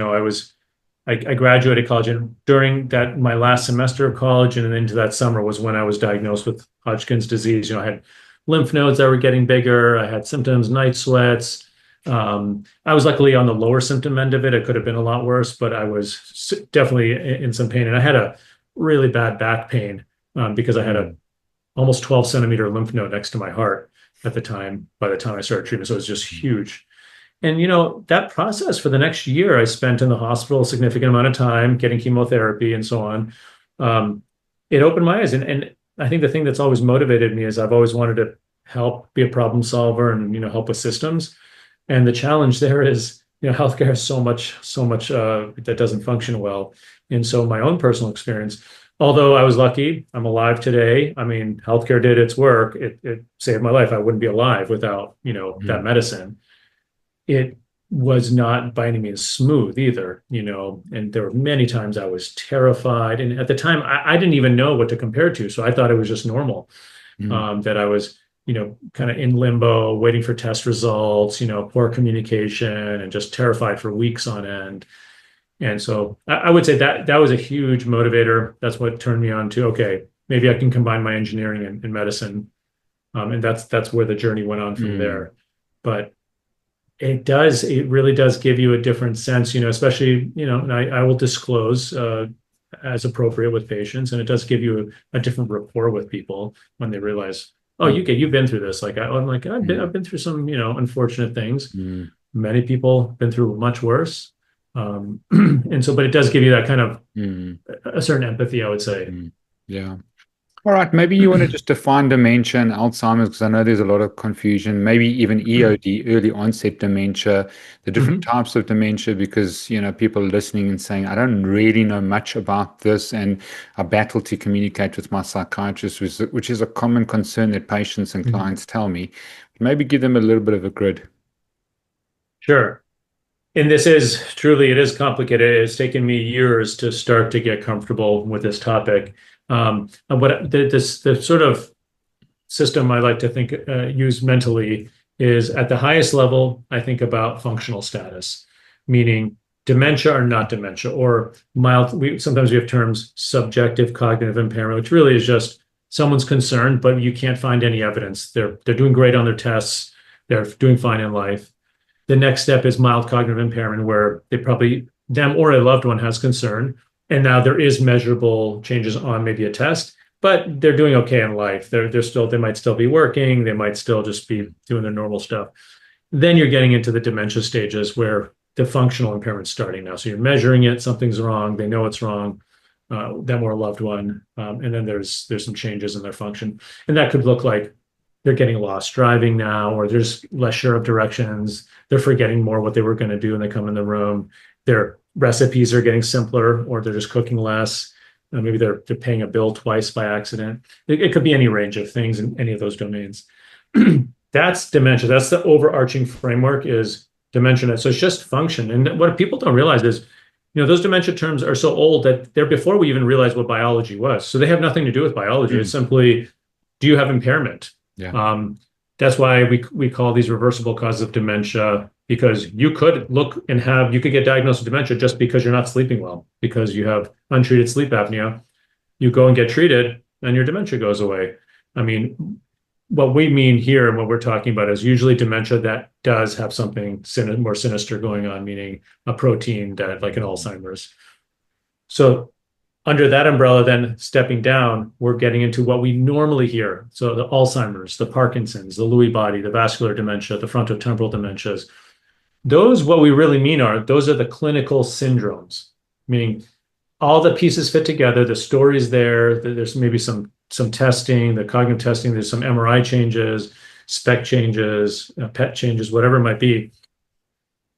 I graduated college, and during that, my last semester of college and then into that summer was when I was diagnosed with Hodgkin's disease. I had lymph nodes that were getting bigger. I had symptoms, night sweats. I was luckily on the lower symptom end of it. It could have been a lot worse, but I was definitely in some pain. And I had a really bad back pain because I had a almost 12 centimeter lymph node next to my heart at the time, by the time I started treatment. So it was just huge. And, that process for the next year, I spent in the hospital a significant amount of time getting chemotherapy and so on. It opened my eyes. And I think the thing that's always motivated me is I've always wanted to help be a problem solver and, help with systems. And the challenge there is, healthcare has so much that doesn't function well. And so my own personal experience, although I was lucky, I'm alive today. I mean, healthcare did its work. It saved my life. I wouldn't be alive without, that medicine. It was not by any means smooth either, and there were many times I was terrified. And at the time, I didn't even know what to compare to. So I thought it was just normal, that I was, kind of in limbo, waiting for test results, poor communication, and just terrified for weeks on end. And so I would say that was a huge motivator. That's what turned me on to, okay, maybe I can combine my engineering and medicine. And that's where the journey went on from there. But it really does give you a different sense, especially, and I will disclose as appropriate with patients. And it does give you a different rapport with people when they realize, oh, you've been through this. Like I've been through some, unfortunate things. Many people been through much worse. And so, but it does give you that kind of a certain empathy, I would say. Yeah. All right, maybe you want to just define dementia and Alzheimer's, because I know there's a lot of confusion, maybe even EOD, early onset dementia, the different types of dementia, because, people are listening and saying, I don't really know much about this, and I battle to communicate with my psychiatrist, which is a common concern that patients and clients tell me. Maybe give them a little bit of a grid. Sure. And it is complicated. It's taken me years to start to get comfortable with this topic. The sort of system I like to think use mentally is at the highest level, I think about functional status, meaning dementia or not dementia, or mild. Sometimes we have terms subjective cognitive impairment, which really is just someone's concerned, but you can't find any evidence. They're doing great on their tests. They're doing fine in life. The next step is mild cognitive impairment, where them or a loved one has concern. And now there is measurable changes on maybe a test, but they're doing okay in life. They might still be working. They might still just be doing their normal stuff. Then you're getting into the dementia stages where the functional impairment's starting now. So you're measuring it, something's wrong. They know it's wrong, them or a loved one. And then there's some changes in their function. And that could look like they're getting lost driving now, or there's less sure of directions. They're forgetting more what they were going to do when they come in the room. Their recipes are getting simpler, or they're just cooking less. Maybe they're paying a bill twice by accident. It could be any range of things in any of those domains. That's dementia. That's the overarching framework is dementia. So it's just function. And what people don't realize is, those dementia terms are so old that they're before we even realized what biology was. So they have nothing to do with biology. It's simply, do you have impairment? Yeah. That's why we call these reversible causes of dementia, because you could you could get diagnosed with dementia just because you're not sleeping well, because you have untreated sleep apnea. You go and get treated, and your dementia goes away. I mean, what we mean here and what we're talking about is usually dementia that does have something more sinister going on, meaning a protein that, like an Alzheimer's. So under that umbrella, then stepping down, we're getting into what we normally hear. So the Alzheimer's, the Parkinson's, the Lewy body, the vascular dementia, the frontotemporal dementias. Those, what we really mean those are the clinical syndromes, meaning all the pieces fit together, the story's there, there's maybe some testing, the cognitive testing, there's some MRI changes, spec changes, PET changes, whatever it might be.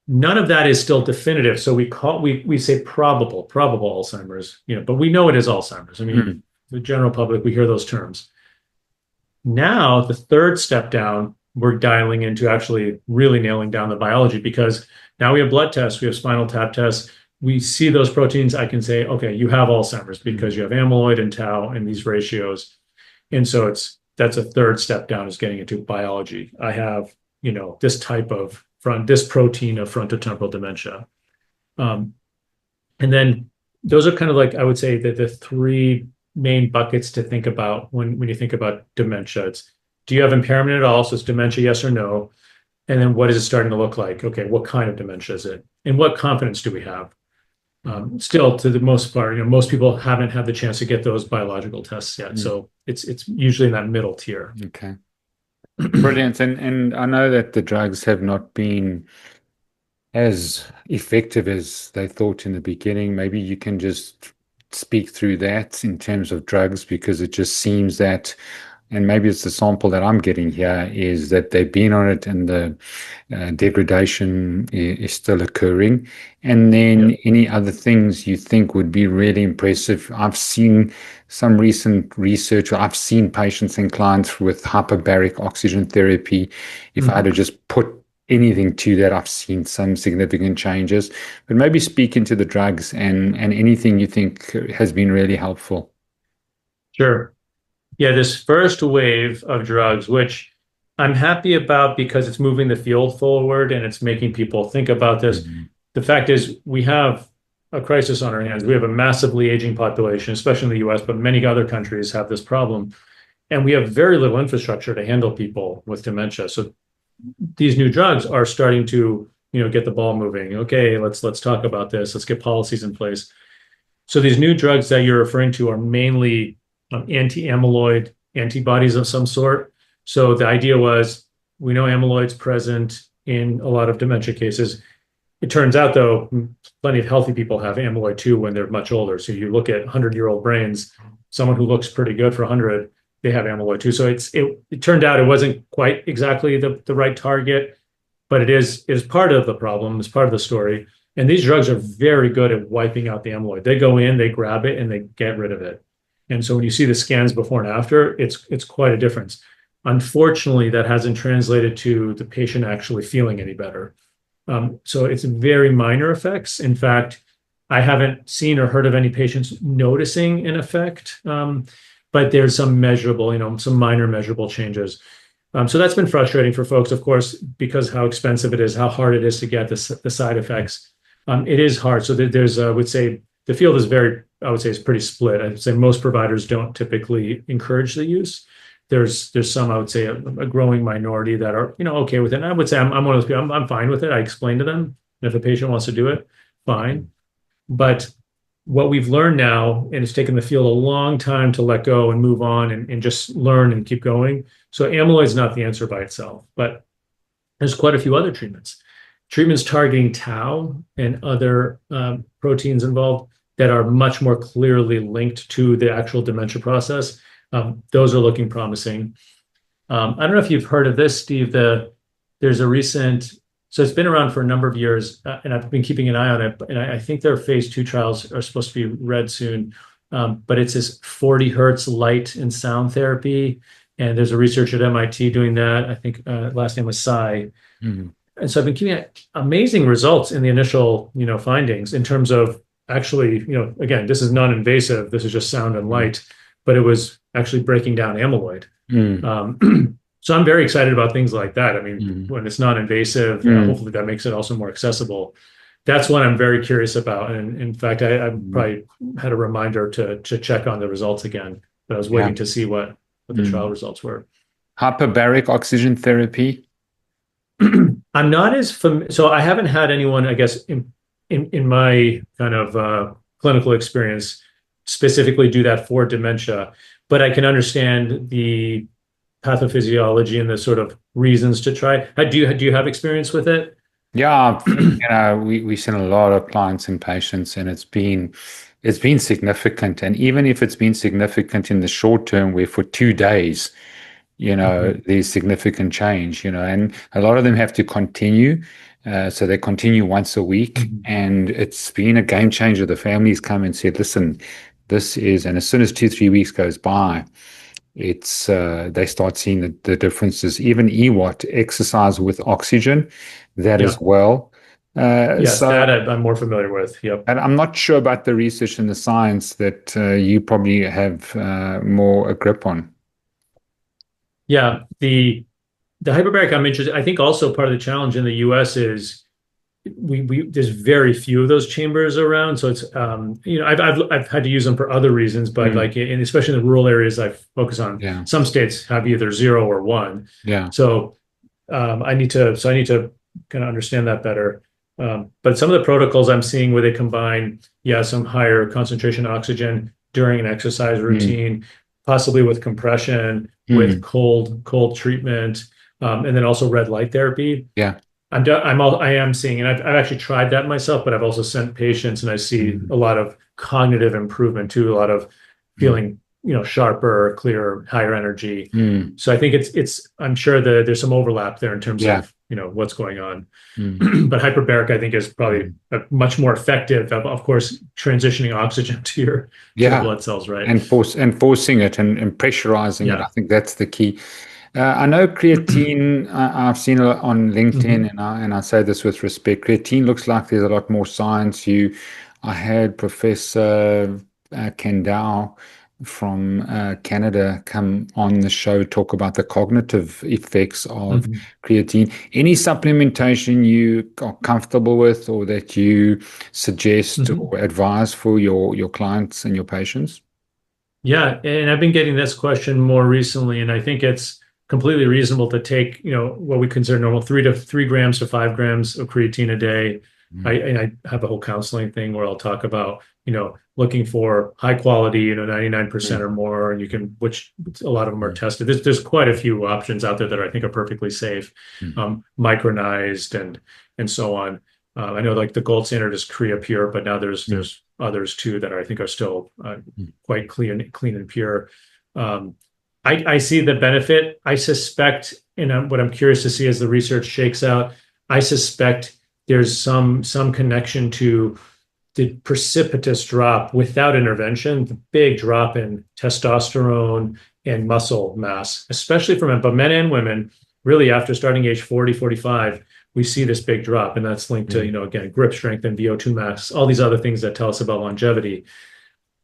None of that is still definitive. So we say probable Alzheimer's, but we know it is Alzheimer's. I mean, the general public, we hear those terms. Now, the third step down, we're dialing into actually really nailing down the biology, because now we have blood tests, we have spinal tap tests. We see those proteins. I can say, okay, you have Alzheimer's because you have amyloid and tau in these ratios. And so that's a third step down, is getting into biology. I have, this type of this protein of frontotemporal dementia. And then those are kind of like, I would say, that the three main buckets to think about when you think about dementia. It's, do you have impairment at all? So it's dementia, yes or no. And then what is it starting to look like? Okay, what kind of dementia is it? And what confidence do we have? Still, to the most part, most people haven't had the chance to get those biological tests yet. So it's usually in that middle tier. Okay. Brilliant. And I know that the drugs have not been as effective as they thought in the beginning. Maybe you can just speak through that in terms of drugs, because it just seems that, and maybe it's the sample that I'm getting here, is that they've been on it and the degradation is still occurring. And then any other things you think would be really impressive. I've seen some recent research, or I've seen patients and clients with hyperbaric oxygen therapy. If I had to just put anything to that, I've seen some significant changes. But maybe speak into the drugs and anything you think has been really helpful. Sure. Yeah, this first wave of drugs, which I'm happy about because it's moving the field forward and it's making people think about this. The fact is, we have a crisis on our hands. We have a massively aging population, especially in the US, but many other countries have this problem. And we have very little infrastructure to handle people with dementia. So these new drugs are starting to, get the ball moving. Okay, let's talk about this. Let's get policies in place. So these new drugs that you're referring to are mainly anti-amyloid antibodies of some sort. So the idea was, we know amyloid's present in a lot of dementia cases. It turns out, though, plenty of healthy people have amyloid too when they're much older. So you look at 100-year-old brains, someone who looks pretty good for 100, they have amyloid too. So it turned out it wasn't quite exactly the right target, but it is part of the problem, it's part of the story. And these drugs are very good at wiping out the amyloid. They go in, they grab it, and they get rid of it. And so when you see the scans before and after, it's quite a difference. Unfortunately, that hasn't translated to the patient actually feeling any better. So it's very minor effects. In fact, I haven't seen or heard of any patients noticing an effect, but there's some measurable, some minor measurable changes. So that's been frustrating for folks, of course, because how expensive it is, how hard it is to get the side effects. It is hard. So there's, I would say, the field is is pretty split. I'd say most providers don't typically encourage the use. There's some, I would say, a growing minority that are, okay with it. And I would say I'm one of those people, I'm fine with it. I explain to them, and if a patient wants to do it, fine. But what we've learned now, and it's taken the field a long time to let go and move on and just learn and keep going. So amyloid is not the answer by itself, but there's quite a few other treatments. Treatments targeting tau and other proteins involved that are much more clearly linked to the actual dementia process. Those are looking promising. I don't know if you've heard of this, Steve. There's a recent, so it's been around for a number of years, and I've been keeping an eye on it. And I think their phase 2 trials are supposed to be read soon. But it's this 40 hertz light and sound therapy. And there's a researcher at MIT doing that. I think last name was Sai. And so I've been keeping amazing results in the initial, findings in terms of actually, again, this is non-invasive. This is just sound and light, but it was actually breaking down amyloid. So I'm very excited about things like that. I mean, Mm. when it's non-invasive, Mm. hopefully that makes it also more accessible. That's what I'm very curious about. And in fact, I Mm. probably had a reminder to check on the results again, but I was Yeah. waiting to see what the trial Mm. results were. Hyperbaric oxygen therapy. I'm not as so I haven't had anyone, I guess, in my kind of clinical experience specifically do that for dementia, but I can understand the pathophysiology and the sort of reasons to try. Do you have experience with it? Yeah, we've seen a lot of clients and patients, and it's been significant. And even if it's been significant in the short term, where for 2 days, Mhm. there's significant change, and a lot of them have to continue. So they continue once a week, Mhm. and it's been a game changer. The families come and said, listen, and as soon as 2, 3 weeks goes by, they start seeing the differences. Even EWAT, exercise with oxygen, that as Yeah. well. Yes, So, that I'm more familiar with. Yep. and I'm not sure about the research and the science that you probably have more a grip on. Yeah. The hyperbaric I'm interested. I think also part of the challenge in the US is we there's very few of those chambers around. So it's I've had to use them for other reasons, but Mm. like especially in the rural areas I focus on, Yeah, some states have either zero or one. yeah. So I need to kind of understand that better. But some of the protocols I'm seeing where they combine, yeah, some higher concentration oxygen during an exercise Mm. routine, possibly with compression, with Mm. cold treatment, and then also red light therapy. Yeah. I am seeing, and I've actually tried that myself, but I've also sent patients, and I see Mm. a lot of cognitive improvement too, a lot of Mm. feeling, sharper, clearer, higher energy. Mm. So I think I'm sure there's some overlap there in terms Yeah. of, what's going on. Mm. But hyperbaric, I think, is probably Mm. much more effective, of course, transitioning oxygen to the Yeah. blood cells, right? Enforcing it and pressurizing it. I Yeah. think that's the key. I know creatine. I've seen it on LinkedIn, Mhm. and I say this with respect. Creatine looks like there's a lot more science. I had Professor Kendall from Canada come on the show, talk about the cognitive effects of Mhm. creatine. Any supplementation you are comfortable with, or that you suggest Mhm. or advise for your clients and your patients? Yeah, and I've been getting this question more recently, and I think it's completely reasonable to take, what we consider normal, 3 grams to 5 grams of creatine a day. Mm. And I have a whole counseling thing where I'll talk about, looking for high quality, 99% Mm. or more, and which a lot of them are Mm. tested. There's quite a few options out there that I think are perfectly safe, Mm. micronized and so on. I know like the gold standard is Creapure, but now Mm. there's others too that I think are still Mm. quite clean and pure. Um, I see the benefit. I suspect, and what I'm curious to see as the research shakes out, I suspect there's some connection to the precipitous drop without intervention, the big drop in testosterone and muscle mass, especially for men, but men and women, really after starting age 40, 45, we see this big drop. And that's linked to, Mm. again, grip strength and VO2 max, all these other things that tell us about longevity.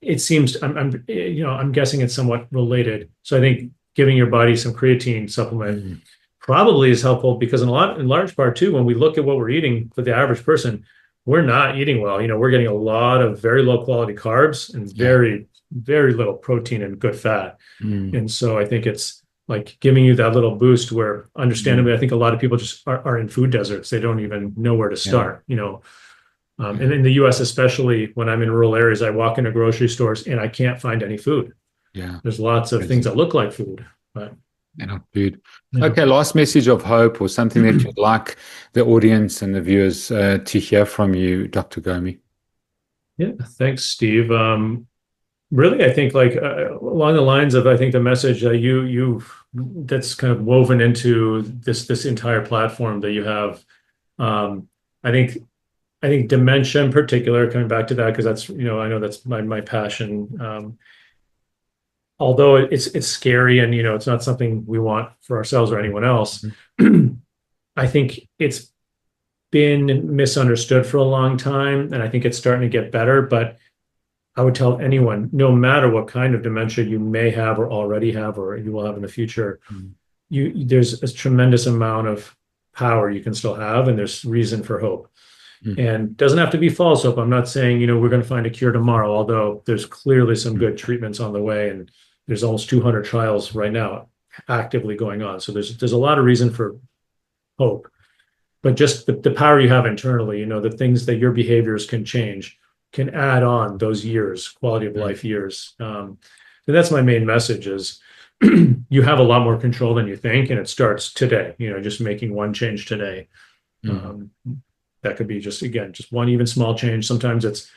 It seems I'm guessing it's somewhat related. So I think giving your body some creatine supplement Mm. probably is helpful because in large part too, when we look at what we're eating for the average person, we're not eating well. We're getting a lot of very low quality carbs and Yeah. very, very little protein and good fat. Mm. And so I think it's like giving you that little boost where Mm. understandably, I think a lot of people just are in food deserts. They don't even know where to Yeah. start, and Yeah. in the US, especially when I'm in rural areas, I walk into grocery stores and I can't find any food. Yeah. There's lots of things Crazy. that look like food, but They're not good. yeah. Okay, last message of hope, or something that you'd like the audience and the viewers to hear from you, Dr. Ghomi. Yeah, thanks, Steve. Really, I think like along the lines of I think the message that you that's kind of woven into this entire platform that you have. Um, I think I think dementia in particular, coming back to that because that's I know that's my passion. Although it's scary and it's not something we want for ourselves or anyone else. I think it's been misunderstood for a long time, and I think it's starting to get better. But I would tell anyone, no matter what kind of dementia you may have or already have or you will have in the future, Mm. there's a tremendous amount of power you can still have, and there's reason for hope. Mm. And doesn't have to be false hope. I'm not saying, we're going to find a cure tomorrow, although there's clearly some good treatments on the way, and there's almost 200 trials right now actively going on. So there's a lot of reason for hope. But just the power you have internally, the things that your behaviors can change, can add on those years, quality of life years. And that's my main message is you have a lot more control than you think, and it starts today, just making one change today. That could be just one even small change. Sometimes it's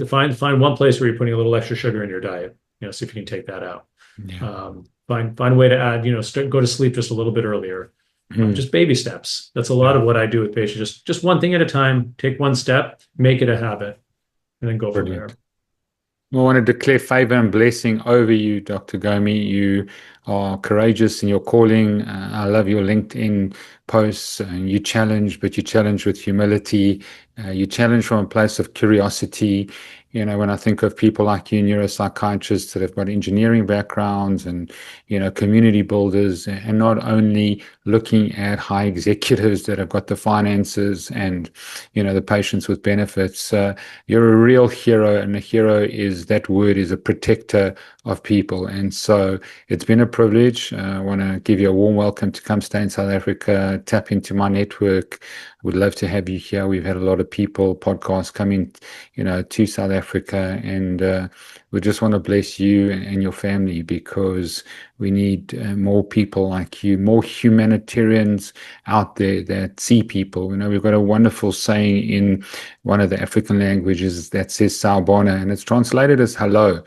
find one place where you're putting a little extra sugar in your diet, see if you can take that out. Yeah. Find a way to add, go to sleep just a little bit earlier. Just baby steps. That's a lot of what I do with patients. Just one thing at a time, take one step, make it a habit, and then go from there. I want to declare favor and blessing over you, Dr. Ghomi. You are courageous in your calling. I love your LinkedIn posts. You challenge, but you challenge with humility. You challenge from a place of curiosity. When I think of people like you, neuropsychiatrists that have got engineering backgrounds and, community builders, and not only looking at high executives that have got the finances and, the patients with benefits, you're a real hero, and a hero that word is a protector of people. And so it's been a privilege. I want to give you a warm welcome to come stay in South Africa, tap into my network. Would love to have you here. We've had a lot of people, podcasts coming, to South Africa, and we just want to bless you and your family, because we need more people like you, more humanitarians out there that see people. We've got a wonderful saying in one of the African languages that says "Sawubona," and it's translated as hello.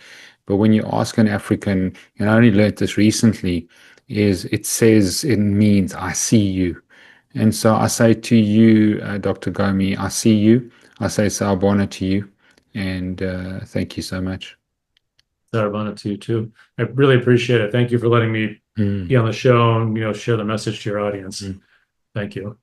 But when you ask an African, and I only learned this recently, it means I see you. And so I say to you, Dr. Ghomi, I see you. I say Sawubona to you, and thank you so much. Sawubona to you too. I really appreciate it. Thank you for letting me be on the show and share the message to your audience. Thank you.